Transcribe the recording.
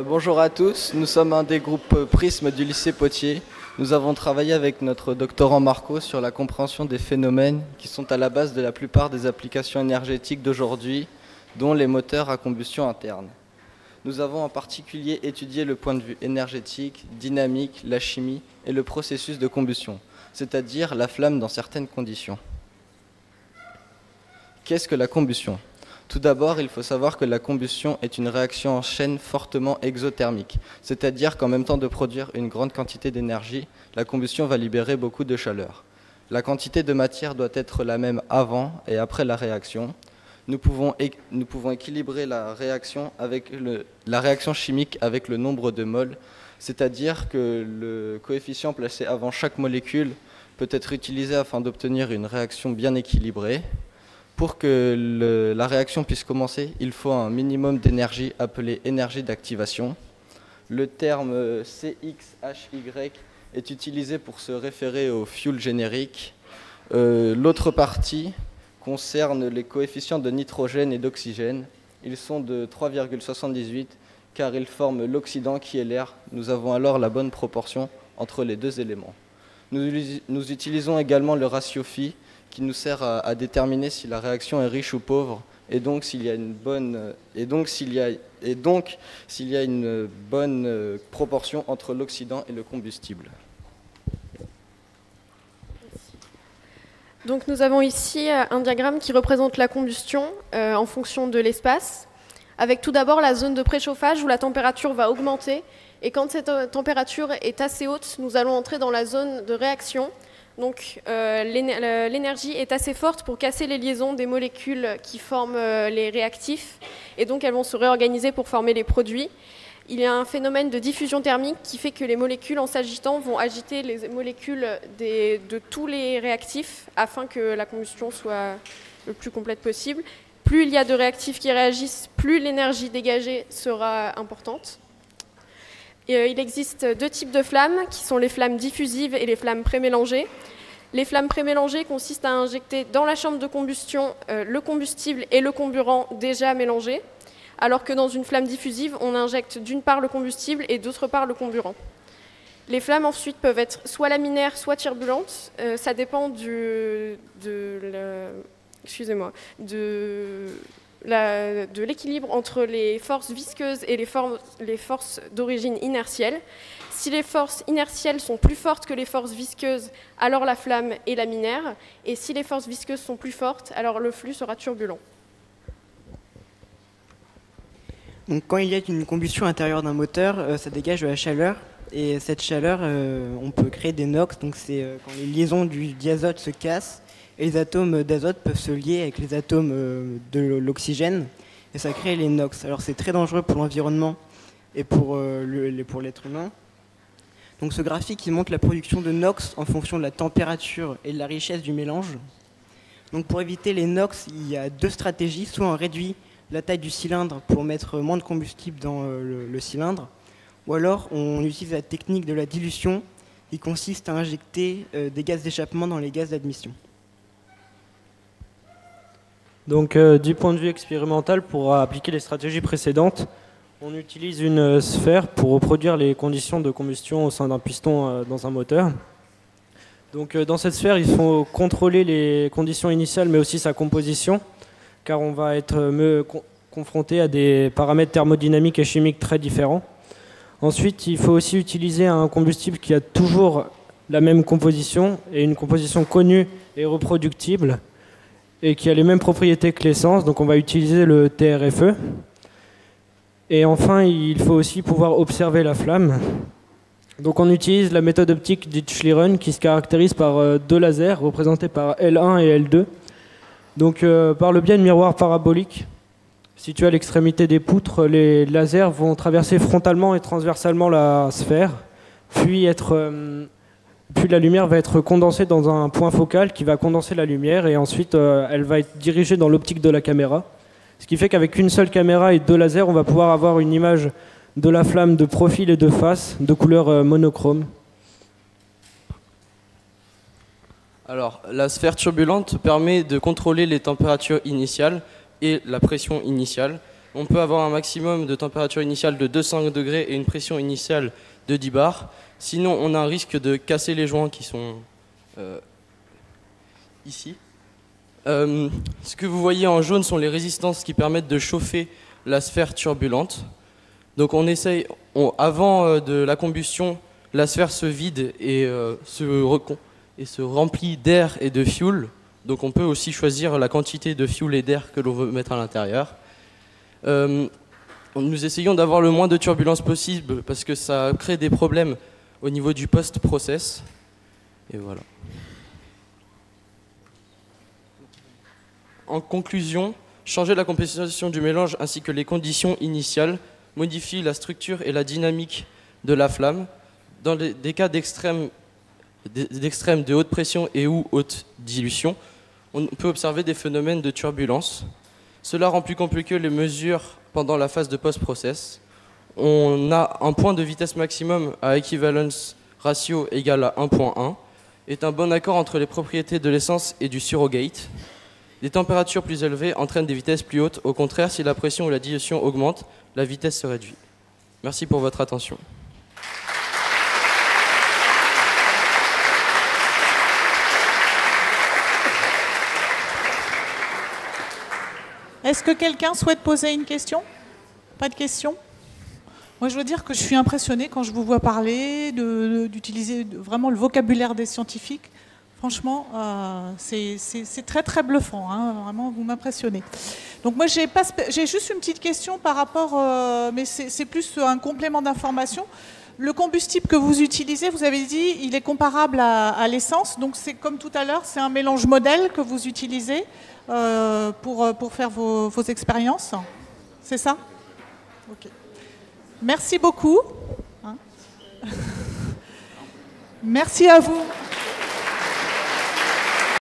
Bonjour à tous, nous sommes un des groupes Prisme du lycée Potier. Nous avons travaillé avec notre doctorant Marco sur la compréhension des phénomènes qui sont à la base de la plupart des applications énergétiques d'aujourd'hui, dont les moteurs à combustion interne. Nous avons en particulier étudié le point de vue énergétique, dynamique, la chimie et le processus de combustion, c'est-à-dire la flamme dans certaines conditions. Qu'est-ce que la combustion ? Tout d'abord, il faut savoir que la combustion est une réaction en chaîne fortement exothermique, c'est-à-dire qu'en même temps de produire une grande quantité d'énergie, la combustion va libérer beaucoup de chaleur. La quantité de matière doit être la même avant et après la réaction. Nous pouvons équilibrer la réaction chimique avec le nombre de moles, c'est-à-dire que le coefficient placé avant chaque molécule peut être utilisé afin d'obtenir une réaction bien équilibrée. Pour que la réaction puisse commencer, il faut un minimum d'énergie appelée énergie d'activation. Le terme CXHY est utilisé pour se référer au fuel générique. L'autre partie concerne les coefficients de nitrogène et d'oxygène. Ils sont de 3,78 car ils forment l'oxydant qui est l'air. Nous avons alors la bonne proportion entre les deux éléments. Nous utilisons également le ratio phi qui nous sert à déterminer si la réaction est riche ou pauvre et donc s'il y a une bonne proportion entre l'oxydant et le combustible. Donc nous avons ici un diagramme qui représente la combustion en fonction de l'espace, avec tout d'abord la zone de préchauffage où la température va augmenter, et quand cette température est assez haute, nous allons entrer dans la zone de réaction. Donc l'énergie est assez forte pour casser les liaisons des molécules qui forment les réactifs, et donc elles vont se réorganiser pour former les produits. Il y a un phénomène de diffusion thermique qui fait que les molécules, en s'agitant, vont agiter les molécules de tous les réactifs afin que la combustion soit le plus complète possible. Plus il y a de réactifs qui réagissent, plus l'énergie dégagée sera importante. Il existe deux types de flammes, qui sont les flammes diffusives et les flammes prémélangées. Les flammes prémélangées consistent à injecter dans la chambre de combustion le combustible et le comburant déjà mélangés, alors que dans une flamme diffusive, on injecte d'une part le combustible et d'autre part le comburant. Les flammes ensuite peuvent être soit laminaires, soit turbulentes. Ça dépend de l'équilibre entre les forces visqueuses et les forces d'origine inertielle. Si les forces inertielles sont plus fortes que les forces visqueuses, alors la flamme est laminaire. Et si les forces visqueuses sont plus fortes, alors le flux sera turbulent. Donc, quand il y a une combustion intérieure d'un moteur, ça dégage de la chaleur. Et cette chaleur, on peut créer des NOx. Donc c'est quand les liaisons du diazote se cassent et les atomes d'azote peuvent se lier avec les atomes de l'oxygène. Et ça crée les NOx. Alors c'est très dangereux pour l'environnement et pour l'être humain. Donc ce graphique il montre la production de NOx en fonction de la température et de la richesse du mélange. Donc pour éviter les NOx, il y a deux stratégies. Soit on réduit la taille du cylindre pour mettre moins de combustible dans le cylindre, ou alors on utilise la technique de la dilution qui consiste à injecter des gaz d'échappement dans les gaz d'admission. Donc du point de vue expérimental, pour appliquer les stratégies précédentes, on utilise une sphère pour reproduire les conditions de combustion au sein d'un piston dans un moteur. Donc dans cette sphère, il faut contrôler les conditions initiales mais aussi sa composition, car on va être confronté à des paramètres thermodynamiques et chimiques très différents. Ensuite, il faut aussi utiliser un combustible qui a toujours la même composition et une composition connue et reproductible et qui a les mêmes propriétés que l'essence. Donc on va utiliser le TRFE. Et enfin, il faut aussi pouvoir observer la flamme. Donc on utilise la méthode optique dite Schlieren qui se caractérise par deux lasers représentés par L1 et L2. Donc par le biais de miroirs paraboliques situés à l'extrémité des poutres, les lasers vont traverser frontalement et transversalement la sphère, puis la lumière va être condensée dans un point focal qui va condenser la lumière et ensuite elle va être dirigée dans l'optique de la caméra. Ce qui fait qu'avec une seule caméra et deux lasers, on va pouvoir avoir une image de la flamme de profil et de face, de couleur monochrome. Alors, la sphère turbulente permet de contrôler les températures initiales et la pression initiale. On peut avoir un maximum de température initiale de 200 degrés et une pression initiale de 10 bars. Sinon, on a un risque de casser les joints qui sont ici. Ce que vous voyez en jaune sont les résistances qui permettent de chauffer la sphère turbulente. Donc on essaye, avant de la combustion, la sphère se vide et se remplit d'air et de fuel. Donc on peut aussi choisir la quantité de fuel et d'air que l'on veut mettre à l'intérieur. Nous essayons d'avoir le moins de turbulences possible parce que ça crée des problèmes au niveau du post-process. Et voilà. En conclusion, changer la composition du mélange ainsi que les conditions initiales modifie la structure et la dynamique de la flamme. Dans des cas d'extrême de haute pression et ou haute dilution, on peut observer des phénomènes de turbulence. Cela rend plus compliqué les mesures pendant la phase de post-process. On a un point de vitesse maximum à équivalence ratio égal à 1.1, est un bon accord entre les propriétés de l'essence et du surrogate. Des températures plus élevées entraînent des vitesses plus hautes. Au contraire, si la pression ou la dilution augmente, la vitesse se réduit. Merci pour votre attention. Est-ce que quelqu'un souhaite poser une question? Pas de question? Moi, je veux dire que je suis impressionnée quand je vous vois parler, d'utiliser vraiment le vocabulaire des scientifiques. Franchement, c'est très très bluffant, hein. Vraiment, vous m'impressionnez. Donc moi, j'ai juste une petite question par rapport, mais c'est plus un complément d'information. Le combustible que vous utilisez, vous avez dit, il est comparable à l'essence. Donc c'est comme tout à l'heure, c'est un mélange modèle que vous utilisez pour faire vos expériences. C'est ça? Ok. Merci beaucoup. Merci à vous.